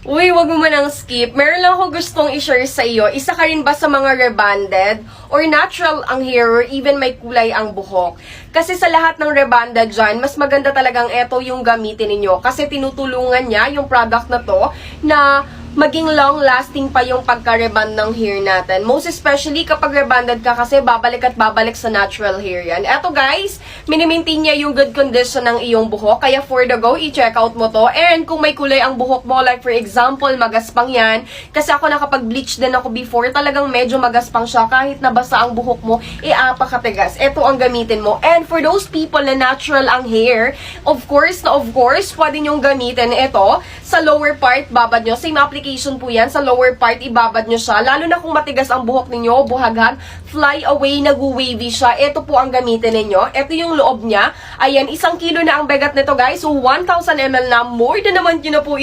Uy, wag mo manang skip. Meron lang ako gustong i-share sa iyo. Isa ka rin ba sa mga rebonded? Or natural ang hair or even may kulay ang buhok? Kasi sa lahat ng rebonded dyan, mas maganda talagang eto yung gamitin ninyo. Kasi tinutulungan niya yung product na to na maging long-lasting pa yung pagka-rebond ng hair natin. Most especially kapag rebonded ka kasi babalik at babalik sa natural hair yan. Eto guys, minimaintain niya yung good condition ng iyong buhok. Kaya for the go, i-check out mo to. And kung may kulay ang buhok mo, like for example, magaspang yan. Kasi ako nakapag-bleach din ako before, talagang medyo magaspang siya. Kahit nabasa ang buhok mo, apakatigas. Eto ang gamitin mo. And for those people na natural ang hair, of course, pwede nyong gamitin ito sa lower part, babad nyo. Same application po yan. Sa lower part, ibabad nyo siya. Lalo na kung matigas ang buhok ninyo, buhaghag, fly away, nag-wavy siya. Ito po ang gamitin ninyo. Ito yung loob niya. Ayan, 1 kilo na ang bigat nito guys. So, 1,000 ml na. More than naman yun na po